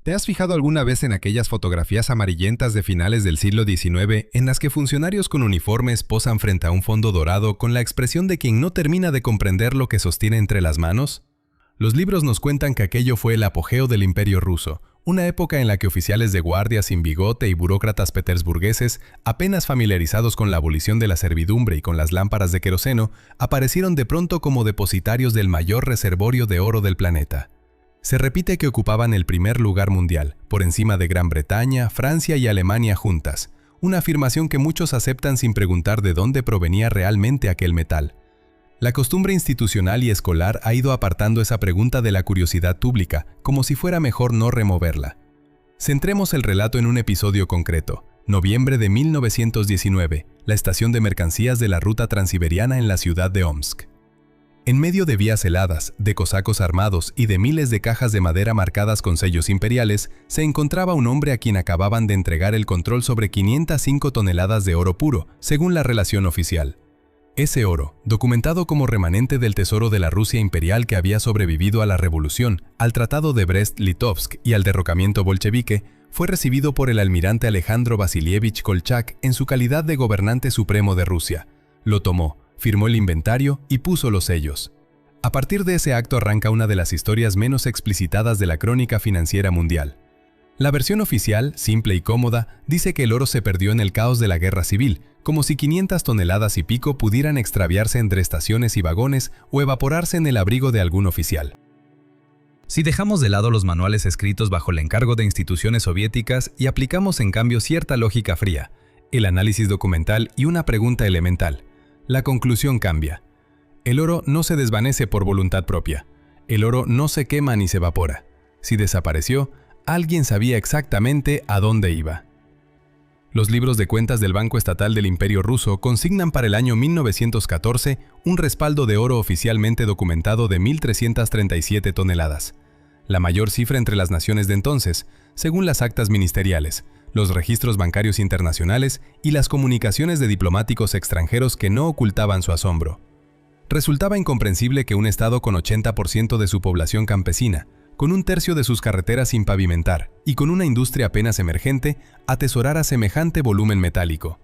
¿Te has fijado alguna vez en aquellas fotografías amarillentas de finales del siglo XIX en las que funcionarios con uniformes posan frente a un fondo dorado con la expresión de quien no termina de comprender lo que sostiene entre las manos? Los libros nos cuentan que aquello fue el apogeo del Imperio ruso, una época en la que oficiales de guardia sin bigote y burócratas petersburgueses, apenas familiarizados con la abolición de la servidumbre y con las lámparas de queroseno, aparecieron de pronto como depositarios del mayor reservorio de oro del planeta. Se repite que ocupaban el primer lugar mundial, por encima de Gran Bretaña, Francia y Alemania juntas, una afirmación que muchos aceptan sin preguntar de dónde provenía realmente aquel metal. La costumbre institucional y escolar ha ido apartando esa pregunta de la curiosidad pública, como si fuera mejor no removerla. Centremos el relato en un episodio concreto. Noviembre de 1919, la estación de mercancías de la ruta transiberiana en la ciudad de Omsk. En medio de vías heladas, de cosacos armados y de miles de cajas de madera marcadas con sellos imperiales, se encontraba un hombre a quien acababan de entregar el control sobre 505 toneladas de oro puro, según la relación oficial. Ese oro, documentado como remanente del tesoro de la Rusia imperial que había sobrevivido a la revolución, al Tratado de Brest-Litovsk y al derrocamiento bolchevique, fue recibido por el almirante Alejandro Vasilievich Kolchak en su calidad de gobernante supremo de Rusia. Lo tomó, firmó el inventario y puso los sellos. A partir de ese acto arranca una de las historias menos explicitadas de la crónica financiera mundial. La versión oficial, simple y cómoda, dice que el oro se perdió en el caos de la guerra civil, como si 500 toneladas y pico pudieran extraviarse entre estaciones y vagones o evaporarse en el abrigo de algún oficial. Si dejamos de lado los manuales escritos bajo el encargo de instituciones soviéticas y aplicamos en cambio cierta lógica fría, el análisis documental y una pregunta elemental, la conclusión cambia. El oro no se desvanece por voluntad propia. El oro no se quema ni se evapora. Si desapareció, alguien sabía exactamente a dónde iba. Los libros de cuentas del Banco Estatal del Imperio Ruso consignan para el año 1914 un respaldo de oro oficialmente documentado de 1.337 toneladas, la mayor cifra entre las naciones de entonces, según las actas ministeriales, los registros bancarios internacionales y las comunicaciones de diplomáticos extranjeros que no ocultaban su asombro. Resultaba incomprensible que un estado con 80% de su población campesina, con un tercio de sus carreteras sin pavimentar y con una industria apenas emergente, atesorara semejante volumen metálico.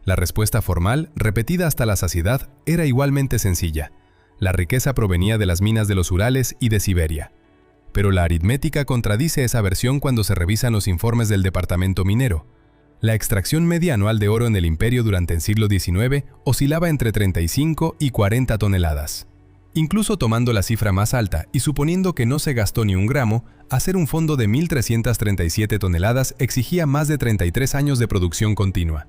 La respuesta formal, repetida hasta la saciedad, era igualmente sencilla. La riqueza provenía de las minas de los Urales y de Siberia. Pero la aritmética contradice esa versión cuando se revisan los informes del Departamento Minero. La extracción media anual de oro en el imperio durante el siglo XIX oscilaba entre 35 y 40 toneladas. Incluso tomando la cifra más alta y suponiendo que no se gastó ni un gramo, hacer un fondo de 1.337 toneladas exigía más de 33 años de producción continua.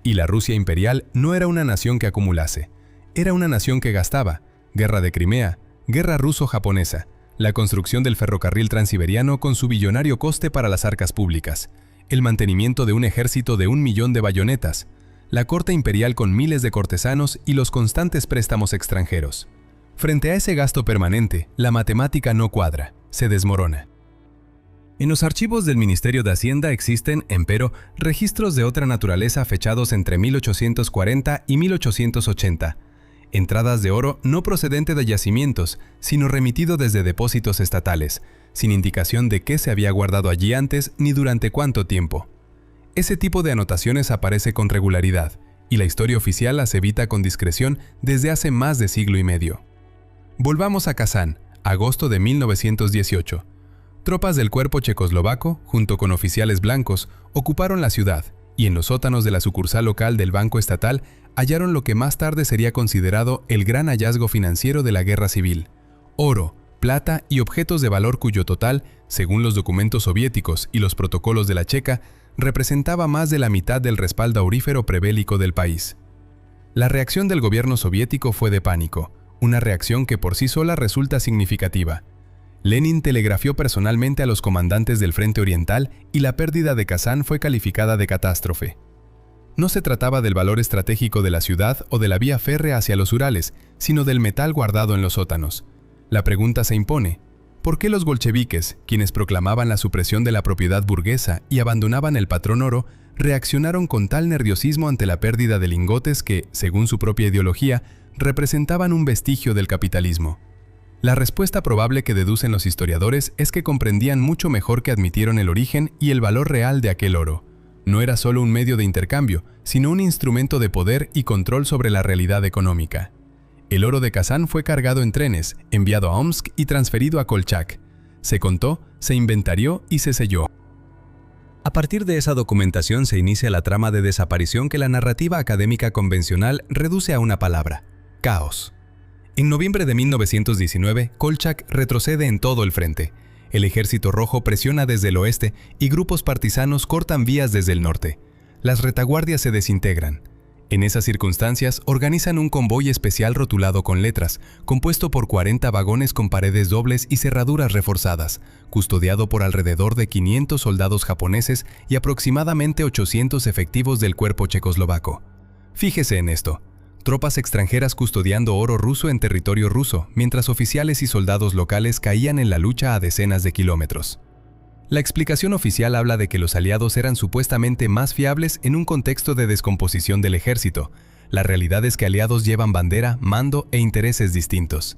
Y la Rusia imperial no era una nación que acumulase, era una nación que gastaba. Guerra de Crimea, guerra ruso-japonesa, la construcción del ferrocarril transiberiano con su billonario coste para las arcas públicas, el mantenimiento de un ejército de 1 millón de bayonetas, la corte imperial con miles de cortesanos y los constantes préstamos extranjeros. Frente a ese gasto permanente, la matemática no cuadra, se desmorona. En los archivos del Ministerio de Hacienda existen, empero, registros de otra naturaleza fechados entre 1840 y 1880, entradas de oro no procedente de yacimientos, sino remitido desde depósitos estatales, sin indicación de qué se había guardado allí antes ni durante cuánto tiempo. Ese tipo de anotaciones aparece con regularidad, y la historia oficial las evita con discreción desde hace más de siglo y medio. Volvamos a Kazán, agosto de 1918. Tropas del cuerpo checoslovaco, junto con oficiales blancos, ocuparon la ciudad, y en los sótanos de la sucursal local del Banco Estatal hallaron lo que más tarde sería considerado el gran hallazgo financiero de la guerra civil: oro, plata y objetos de valor cuyo total, según los documentos soviéticos y los protocolos de la Checa, representaba más de la mitad del respaldo aurífero prebélico del país. La reacción del gobierno soviético fue de pánico, una reacción que por sí sola resulta significativa. Lenin telegrafió personalmente a los comandantes del Frente Oriental y la pérdida de Kazán fue calificada de catástrofe. No se trataba del valor estratégico de la ciudad o de la vía férrea hacia los Urales, sino del metal guardado en los sótanos. La pregunta se impone: ¿por qué los bolcheviques, quienes proclamaban la supresión de la propiedad burguesa y abandonaban el patrón oro, reaccionaron con tal nerviosismo ante la pérdida de lingotes que, según su propia ideología, representaban un vestigio del capitalismo? La respuesta probable que deducen los historiadores es que comprendían mucho mejor que admitieron el origen y el valor real de aquel oro. No era solo un medio de intercambio, sino un instrumento de poder y control sobre la realidad económica. El oro de Kazán fue cargado en trenes, enviado a Omsk y transferido a Kolchak. Se contó, se inventarió y se selló. A partir de esa documentación se inicia la trama de desaparición que la narrativa académica convencional reduce a una palabra: caos. En noviembre de 1919, Kolchak retrocede en todo el frente. El Ejército Rojo presiona desde el oeste y grupos partisanos cortan vías desde el norte. Las retaguardias se desintegran. En esas circunstancias, organizan un convoy especial rotulado con letras, compuesto por 40 vagones con paredes dobles y cerraduras reforzadas, custodiado por alrededor de 500 soldados japoneses y aproximadamente 800 efectivos del cuerpo checoslovaco. Fíjese en esto: tropas extranjeras custodiando oro ruso en territorio ruso, mientras oficiales y soldados locales caían en la lucha a decenas de kilómetros. La explicación oficial habla de que los aliados eran supuestamente más fiables en un contexto de descomposición del ejército. La realidad es que aliados llevan bandera, mando e intereses distintos.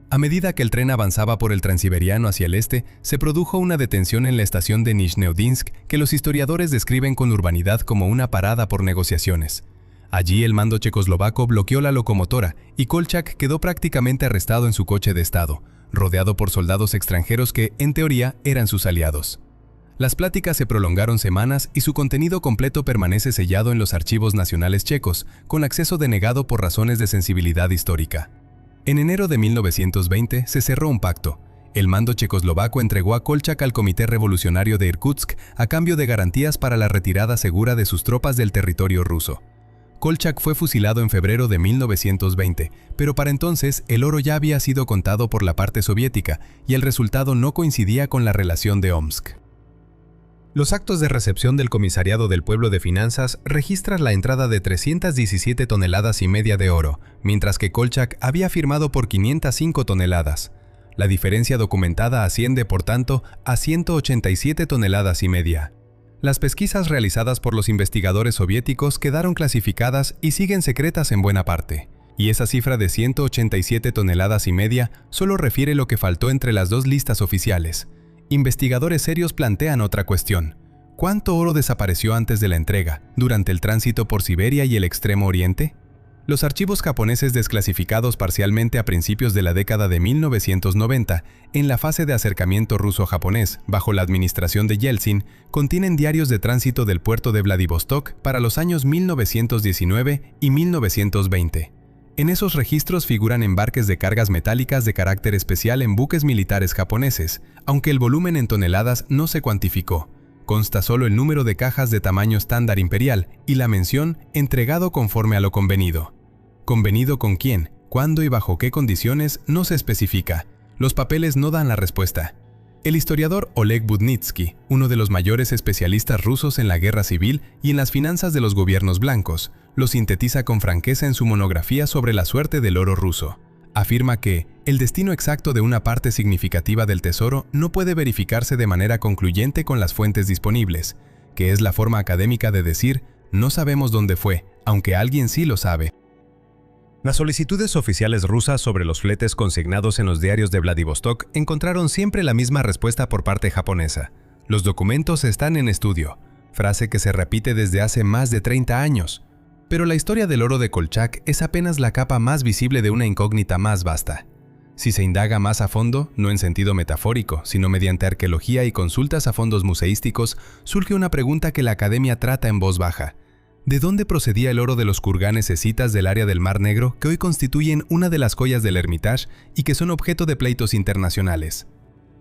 A medida que el tren avanzaba por el Transiberiano hacia el este, se produjo una detención en la estación de Nizhneudinsk que los historiadores describen con urbanidad como una parada por negociaciones. Allí el mando checoslovaco bloqueó la locomotora y Kolchak quedó prácticamente arrestado en su coche de estado, rodeado por soldados extranjeros que, en teoría, eran sus aliados. Las pláticas se prolongaron semanas y su contenido completo permanece sellado en los archivos nacionales checos, con acceso denegado por razones de sensibilidad histórica. En enero de 1920 se cerró un pacto. El mando checoslovaco entregó a Kolchak al Comité Revolucionario de Irkutsk a cambio de garantías para la retirada segura de sus tropas del territorio ruso. Kolchak fue fusilado en febrero de 1920, pero para entonces el oro ya había sido contado por la parte soviética y el resultado no coincidía con la relación de Omsk. Los actos de recepción del Comisariado del Pueblo de Finanzas registran la entrada de 317 toneladas y media de oro, mientras que Kolchak había firmado por 505 toneladas. La diferencia documentada asciende, por tanto, a 187 toneladas y media. Las pesquisas realizadas por los investigadores soviéticos quedaron clasificadas y siguen secretas en buena parte. Y esa cifra de 187 toneladas y media solo refiere lo que faltó entre las dos listas oficiales. Investigadores serios plantean otra cuestión: ¿cuánto oro desapareció antes de la entrega, durante el tránsito por Siberia y el Extremo Oriente? Los archivos japoneses desclasificados parcialmente a principios de la década de 1990, en la fase de acercamiento ruso-japonés bajo la administración de Yeltsin, contienen diarios de tránsito del puerto de Vladivostok para los años 1919 y 1920. En esos registros figuran embarques de cargas metálicas de carácter especial en buques militares japoneses, aunque el volumen en toneladas no se cuantificó. Consta solo el número de cajas de tamaño estándar imperial y la mención entregado conforme a lo convenido. ¿Convenido con quién, cuándo y bajo qué condiciones no se especifica? Los papeles no dan la respuesta. El historiador Oleg Budnitsky, uno de los mayores especialistas rusos en la guerra civil y en las finanzas de los gobiernos blancos, lo sintetiza con franqueza en su monografía sobre la suerte del oro ruso. Afirma que el destino exacto de una parte significativa del tesoro no puede verificarse de manera concluyente con las fuentes disponibles, que es la forma académica de decir no sabemos dónde fue, aunque alguien sí lo sabe. Las solicitudes oficiales rusas sobre los fletes consignados en los diarios de Vladivostok encontraron siempre la misma respuesta por parte japonesa: los documentos están en estudio, frase que se repite desde hace más de 30 años. Pero la historia del oro de Kolchak es apenas la capa más visible de una incógnita más vasta. Si se indaga más a fondo, no en sentido metafórico, sino mediante arqueología y consultas a fondos museísticos, surge una pregunta que la academia trata en voz baja. ¿De dónde procedía el oro de los kurganes escitas del área del Mar Negro que hoy constituyen una de las joyas del Hermitage y que son objeto de pleitos internacionales?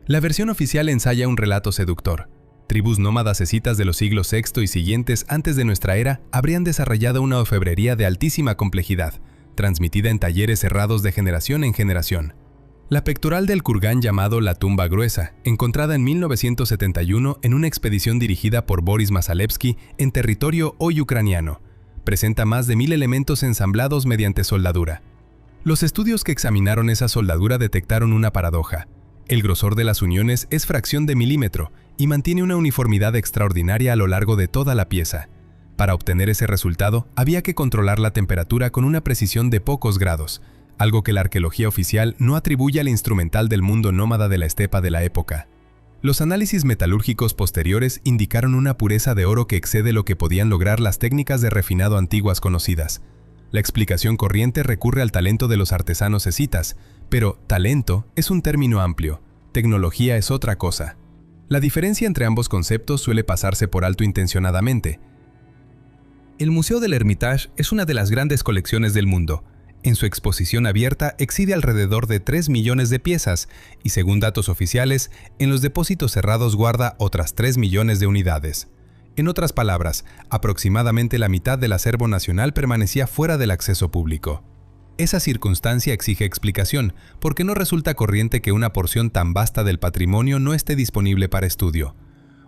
La versión oficial ensaya un relato seductor. Tribus nómadas escitas de los siglos VI y siguientes antes de nuestra era habrían desarrollado una orfebrería de altísima complejidad, transmitida en talleres cerrados de generación en generación. La pectoral del kurgán llamado la tumba gruesa, encontrada en 1971 en una expedición dirigida por Boris Masalevsky en territorio hoy ucraniano, presenta más de 1000 elementos ensamblados mediante soldadura. Los estudios que examinaron esa soldadura detectaron una paradoja. El grosor de las uniones es fracción de milímetro y mantiene una uniformidad extraordinaria a lo largo de toda la pieza. Para obtener ese resultado, había que controlar la temperatura con una precisión de pocos grados. algo que la arqueología oficial no atribuye al instrumental del mundo nómada de la estepa de la época. Los análisis metalúrgicos posteriores indicaron una pureza de oro que excede lo que podían lograr las técnicas de refinado antiguas conocidas. La explicación corriente recurre al talento de los artesanos escitas, pero talento es un término amplio, tecnología es otra cosa. La diferencia entre ambos conceptos suele pasarse por alto intencionadamente. El Museo del Hermitage es una de las grandes colecciones del mundo. En su exposición abierta exhibe alrededor de 3 millones de piezas y, según datos oficiales, en los depósitos cerrados guarda otras 3 millones de unidades. En otras palabras, aproximadamente la mitad del acervo nacional permanecía fuera del acceso público. Esa circunstancia exige explicación, porque no resulta corriente que una porción tan vasta del patrimonio no esté disponible para estudio.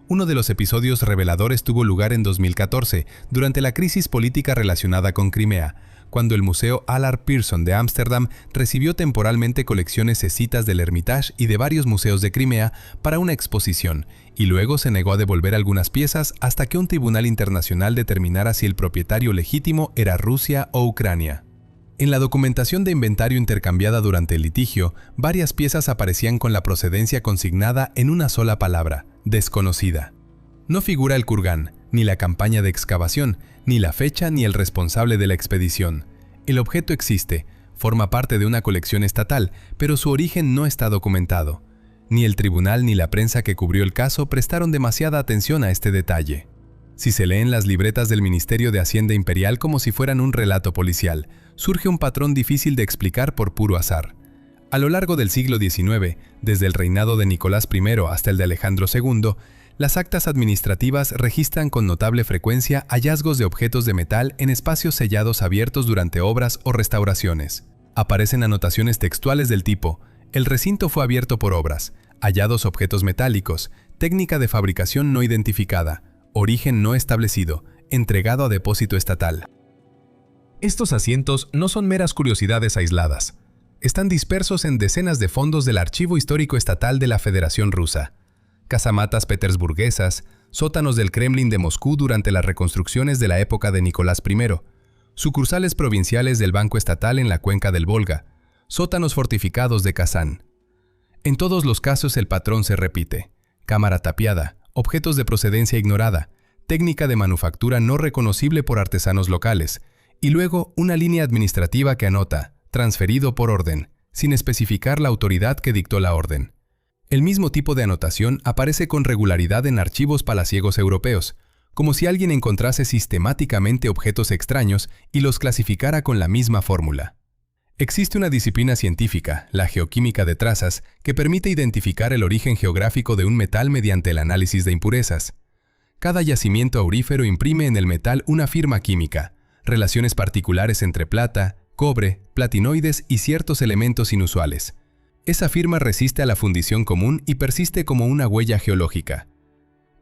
Uno de los episodios reveladores tuvo lugar en 2014, durante la crisis política relacionada con Crimea, cuando el Museo Allard Pearson de Ámsterdam recibió temporalmente colecciones escitas del Hermitage y de varios museos de Crimea para una exposición, y luego se negó a devolver algunas piezas hasta que un tribunal internacional determinara si el propietario legítimo era Rusia o Ucrania. En la documentación de inventario intercambiada durante el litigio, varias piezas aparecían con la procedencia consignada en una sola palabra: desconocida. No figura el kurgán, ni la campaña de excavación, ni la fecha ni el responsable de la expedición. El objeto existe, forma parte de una colección estatal, pero su origen no está documentado. Ni el tribunal ni la prensa que cubrió el caso prestaron demasiada atención a este detalle. Si se leen las libretas del Ministerio de Hacienda Imperial como si fueran un relato policial, surge un patrón difícil de explicar por puro azar. A lo largo del siglo XIX, desde el reinado de Nicolás I hasta el de Alejandro II, las actas administrativas registran con notable frecuencia hallazgos de objetos de metal en espacios sellados abiertos durante obras o restauraciones. Aparecen anotaciones textuales del tipo: el recinto fue abierto por obras, hallados objetos metálicos, técnica de fabricación no identificada, origen no establecido, entregado a depósito estatal. Estos asientos no son meras curiosidades aisladas. Están dispersos en decenas de fondos del Archivo Histórico Estatal de la Federación Rusa, casamatas petersburguesas, sótanos del Kremlin de Moscú durante las reconstrucciones de la época de Nicolás I, sucursales provinciales del Banco Estatal en la cuenca del Volga, sótanos fortificados de Kazán. En todos los casos el patrón se repite: cámara tapiada, objetos de procedencia ignorada, técnica de manufactura no reconocible por artesanos locales, y luego una línea administrativa que anota: transferido por orden, sin especificar la autoridad que dictó la orden. El mismo tipo de anotación aparece con regularidad en archivos palaciegos europeos, como si alguien encontrase sistemáticamente objetos extraños y los clasificara con la misma fórmula. Existe una disciplina científica, la geoquímica de trazas, que permite identificar el origen geográfico de un metal mediante el análisis de impurezas. Cada yacimiento aurífero imprime en el metal una firma química, relaciones particulares entre plata, cobre, platinoides y ciertos elementos inusuales. Esa firma resiste a la fundición común y persiste como una huella geológica.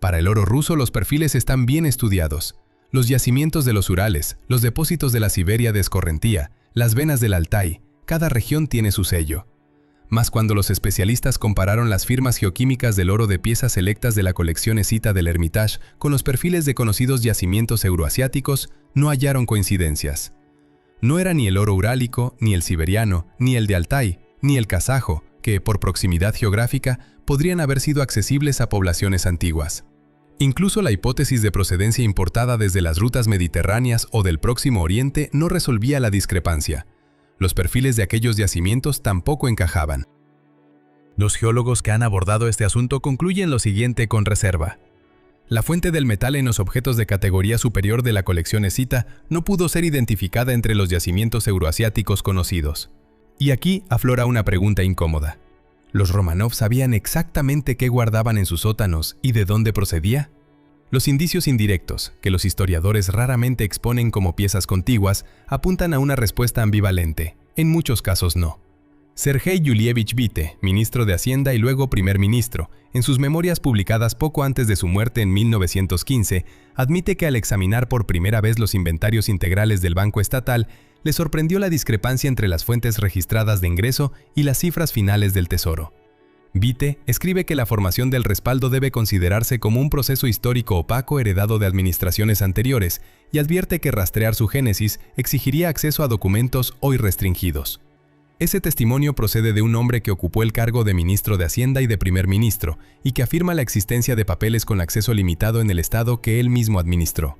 Para el oro ruso los perfiles están bien estudiados. Los yacimientos de los Urales, los depósitos de la Siberia de Escorrentía, las venas del Altai, cada región tiene su sello. Mas cuando los especialistas compararon las firmas geoquímicas del oro de piezas selectas de la colección escita del Hermitage con los perfiles de conocidos yacimientos euroasiáticos, no hallaron coincidencias. No era ni el oro urálico, ni el siberiano, ni el de Altai, ni el kazajo, que, por proximidad geográfica, podrían haber sido accesibles a poblaciones antiguas. Incluso la hipótesis de procedencia importada desde las rutas mediterráneas o del Próximo Oriente no resolvía la discrepancia. Los perfiles de aquellos yacimientos tampoco encajaban. Los geólogos que han abordado este asunto concluyen lo siguiente con reserva. La fuente del metal en los objetos de categoría superior de la colección escita no pudo ser identificada entre los yacimientos euroasiáticos conocidos. Y aquí aflora una pregunta incómoda. ¿Los Romanov sabían exactamente qué guardaban en sus sótanos y de dónde procedía? Los indicios indirectos, que los historiadores raramente exponen como piezas contiguas, apuntan a una respuesta ambivalente. En muchos casos no. Sergei Yulievich Vite, ministro de Hacienda y luego primer ministro, en sus memorias publicadas poco antes de su muerte en 1915, admite que al examinar por primera vez los inventarios integrales del Banco Estatal, le sorprendió la discrepancia entre las fuentes registradas de ingreso y las cifras finales del Tesoro. Vite escribe que la formación del respaldo debe considerarse como un proceso histórico opaco heredado de administraciones anteriores y advierte que rastrear su génesis exigiría acceso a documentos hoy restringidos. Ese testimonio procede de un hombre que ocupó el cargo de ministro de Hacienda y de primer ministro, y que afirma la existencia de papeles con acceso limitado en el estado que él mismo administró.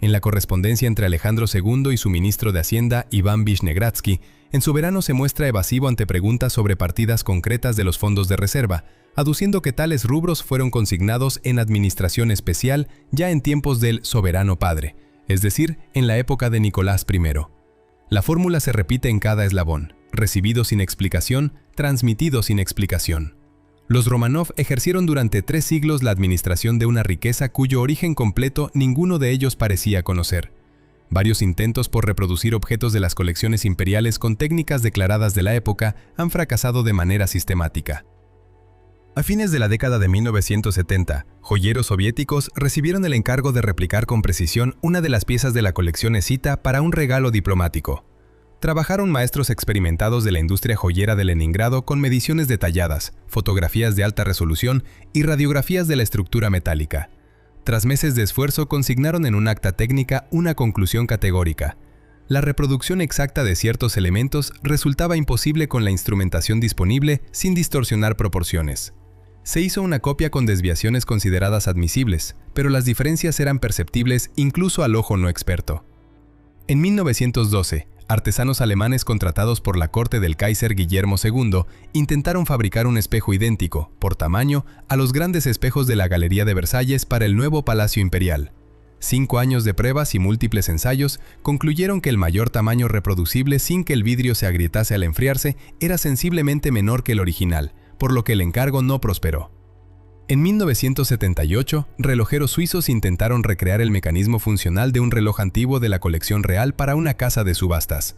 En la correspondencia entre Alejandro II y su ministro de Hacienda, Iván Vishnegradsky, en Soberano se muestra evasivo ante preguntas sobre partidas concretas de los fondos de reserva, aduciendo que tales rubros fueron consignados en administración especial ya en tiempos del soberano padre, es decir, en la época de Nicolás I. La fórmula se repite en cada eslabón: recibido sin explicación, transmitido sin explicación. Los Románov ejercieron durante 3 siglos la administración de una riqueza cuyo origen completo ninguno de ellos parecía conocer. Varios intentos por reproducir objetos de las colecciones imperiales con técnicas declaradas de la época han fracasado de manera sistemática. A fines de la década de 1970, joyeros soviéticos recibieron el encargo de replicar con precisión una de las piezas de la colección escita para un regalo diplomático. Trabajaron maestros experimentados de la industria joyera de Leningrado con mediciones detalladas, fotografías de alta resolución y radiografías de la estructura metálica. Tras meses de esfuerzo, consignaron en un acta técnica una conclusión categórica: la reproducción exacta de ciertos elementos resultaba imposible con la instrumentación disponible sin distorsionar proporciones. Se hizo una copia con desviaciones consideradas admisibles, pero las diferencias eran perceptibles incluso al ojo no experto. En 1912, artesanos alemanes contratados por la corte del Kaiser Guillermo II intentaron fabricar un espejo idéntico, por tamaño, a los grandes espejos de la Galería de Versalles para el nuevo Palacio Imperial. 5 años de pruebas y múltiples ensayos concluyeron que el mayor tamaño reproducible sin que el vidrio se agrietase al enfriarse era sensiblemente menor que el original, por lo que el encargo no prosperó. En 1978, relojeros suizos intentaron recrear el mecanismo funcional de un reloj antiguo de la colección real para una casa de subastas.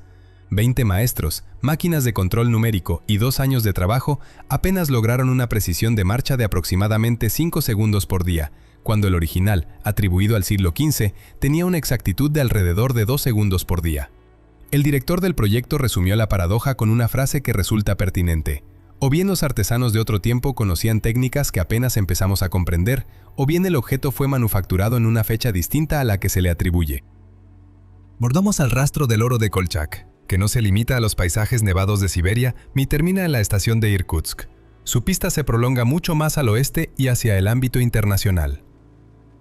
20 maestros, máquinas de control numérico y 2 años de trabajo apenas lograron una precisión de marcha de aproximadamente 5 segundos por día, cuando el original, atribuido al siglo XV, tenía una exactitud de alrededor de 2 segundos por día. El director del proyecto resumió la paradoja con una frase que resulta pertinente: o bien los artesanos de otro tiempo conocían técnicas que apenas empezamos a comprender, o bien el objeto fue manufacturado en una fecha distinta a la que se le atribuye. Mordamos al rastro del oro de Kolchak, que no se limita a los paisajes nevados de Siberia ni termina en la estación de Irkutsk. Su pista se prolonga mucho más al oeste y hacia el ámbito internacional.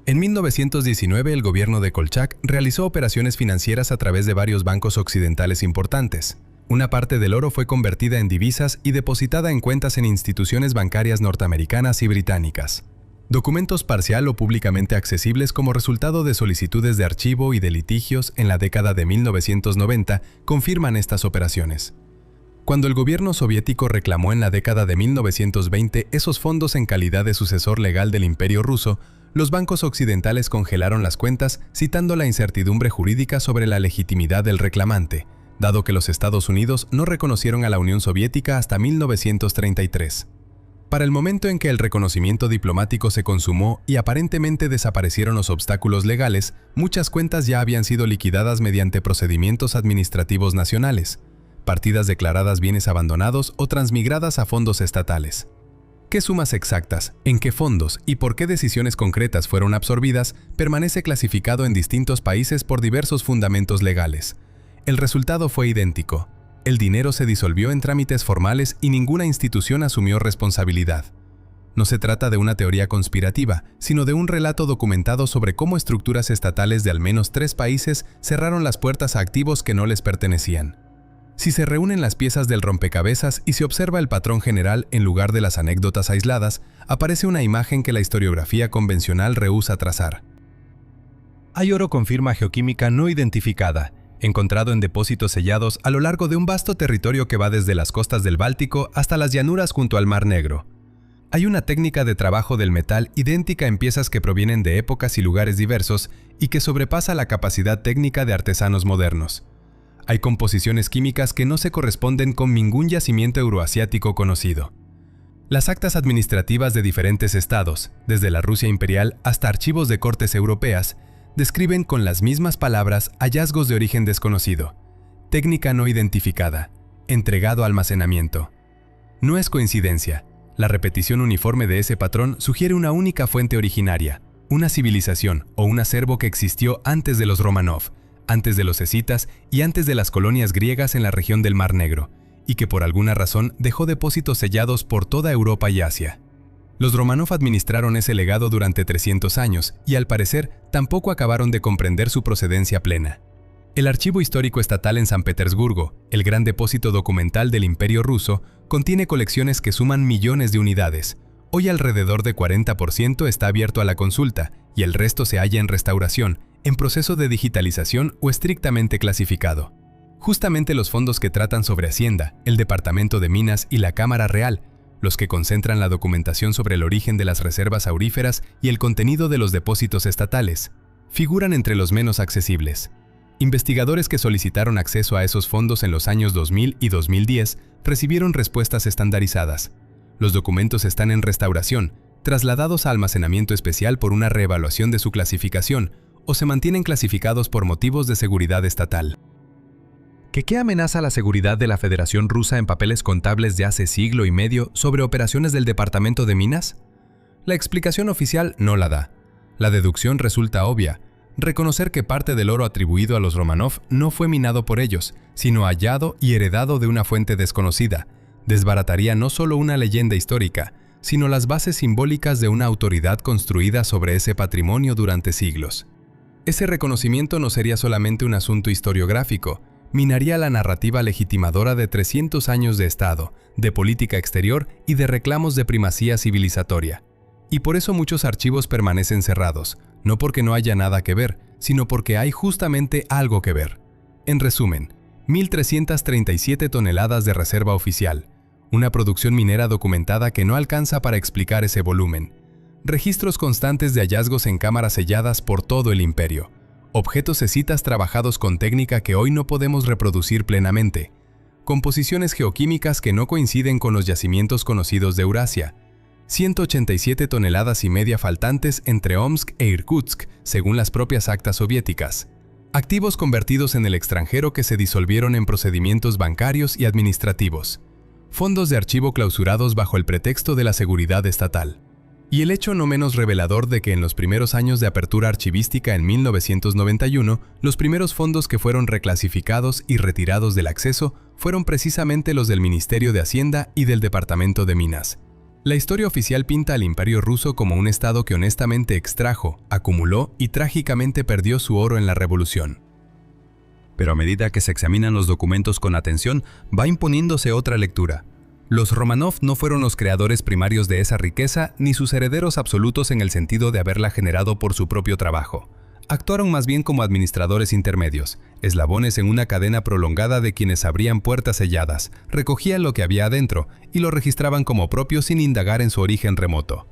En 1919, el gobierno de Kolchak realizó operaciones financieras a través de varios bancos occidentales importantes. Una parte del oro fue convertida en divisas y depositada en cuentas en instituciones bancarias norteamericanas y británicas. Documentos parcial o públicamente accesibles como resultado de solicitudes de archivo y de litigios en la década de 1990 confirman estas operaciones. Cuando el gobierno soviético reclamó en la década de 1920 esos fondos en calidad de sucesor legal del Imperio ruso, los bancos occidentales congelaron las cuentas citando la incertidumbre jurídica sobre la legitimidad del reclamante, dado que los Estados Unidos no reconocieron a la Unión Soviética hasta 1933. Para el momento en que el reconocimiento diplomático se consumó y aparentemente desaparecieron los obstáculos legales, muchas cuentas ya habían sido liquidadas mediante procedimientos administrativos nacionales, partidas declaradas bienes abandonados o transmigradas a fondos estatales. ¿Qué sumas exactas, en qué fondos y por qué decisiones concretas fueron absorbidas permanece clasificado en distintos países por diversos fundamentos legales? El resultado fue idéntico. El dinero se disolvió en trámites formales y ninguna institución asumió responsabilidad. No se trata de una teoría conspirativa, sino de un relato documentado sobre cómo estructuras estatales de al menos 3 países cerraron las puertas a activos que no les pertenecían. Si se reúnen las piezas del rompecabezas y se observa el patrón general en lugar de las anécdotas aisladas, aparece una imagen que la historiografía convencional rehúsa trazar. Hay oro con firma geoquímica no identificada, encontrado en depósitos sellados a lo largo de un vasto territorio que va desde las costas del Báltico hasta las llanuras junto al Mar Negro. Hay una técnica de trabajo del metal idéntica en piezas que provienen de épocas y lugares diversos y que sobrepasa la capacidad técnica de artesanos modernos. Hay composiciones químicas que no se corresponden con ningún yacimiento euroasiático conocido. Las actas administrativas de diferentes estados, desde la Rusia imperial hasta archivos de cortes europeas, describen con las mismas palabras hallazgos de origen desconocido, técnica no identificada, entregado a almacenamiento. No es coincidencia, la repetición uniforme de ese patrón sugiere una única fuente originaria, una civilización o un acervo que existió antes de los Románov, antes de los escitas y antes de las colonias griegas en la región del Mar Negro, y que por alguna razón dejó depósitos sellados por toda Europa y Asia. Los Románov administraron ese legado durante 300 años y al parecer tampoco acabaron de comprender su procedencia plena. El Archivo Histórico Estatal en San Petersburgo, el gran depósito documental del Imperio Ruso, contiene colecciones que suman millones de unidades. Hoy alrededor de 40% está abierto a la consulta y el resto se halla en restauración, en proceso de digitalización o estrictamente clasificado. Justamente los fondos que tratan sobre Hacienda, el Departamento de Minas y la Cámara Real, los que concentran la documentación sobre el origen de las reservas auríferas y el contenido de los depósitos estatales, figuran entre los menos accesibles. Investigadores que solicitaron acceso a esos fondos en los años 2000 y 2010 recibieron respuestas estandarizadas. Los documentos están en restauración, trasladados a almacenamiento especial por una reevaluación de su clasificación, o se mantienen clasificados por motivos de seguridad estatal. ¿Qué amenaza la seguridad de la Federación Rusa en papeles contables de hace siglo y medio sobre operaciones del Departamento de Minas? La explicación oficial no la da. La deducción resulta obvia: reconocer que parte del oro atribuido a los Románov no fue minado por ellos, sino hallado y heredado de una fuente desconocida, desbarataría no solo una leyenda histórica, sino las bases simbólicas de una autoridad construida sobre ese patrimonio durante siglos. Ese reconocimiento no sería solamente un asunto historiográfico, minaría la narrativa legitimadora de 300 años de Estado, de política exterior y de reclamos de primacía civilizatoria. Y por eso muchos archivos permanecen cerrados, no porque no haya nada que ver, sino porque hay justamente algo que ver. En resumen, 1.337 toneladas de reserva oficial, una producción minera documentada que no alcanza para explicar ese volumen, registros constantes de hallazgos en cámaras selladas por todo el imperio, objetos escitas trabajados con técnica que hoy no podemos reproducir plenamente, composiciones geoquímicas que no coinciden con los yacimientos conocidos de Eurasia, 187 toneladas y media faltantes entre Omsk e Irkutsk, según las propias actas soviéticas, activos convertidos en el extranjero que se disolvieron en procedimientos bancarios y administrativos, fondos de archivo clausurados bajo el pretexto de la seguridad estatal. Y el hecho no menos revelador de que en los primeros años de apertura archivística en 1991, los primeros fondos que fueron reclasificados y retirados del acceso fueron precisamente los del Ministerio de Hacienda y del Departamento de Minas. La historia oficial pinta al Imperio Ruso como un estado que honestamente extrajo, acumuló y trágicamente perdió su oro en la revolución. Pero a medida que se examinan los documentos con atención, va imponiéndose otra lectura. Los Románov no fueron los creadores primarios de esa riqueza ni sus herederos absolutos en el sentido de haberla generado por su propio trabajo. Actuaron más bien como administradores intermedios, eslabones en una cadena prolongada de quienes abrían puertas selladas, recogían lo que había adentro y lo registraban como propio sin indagar en su origen remoto.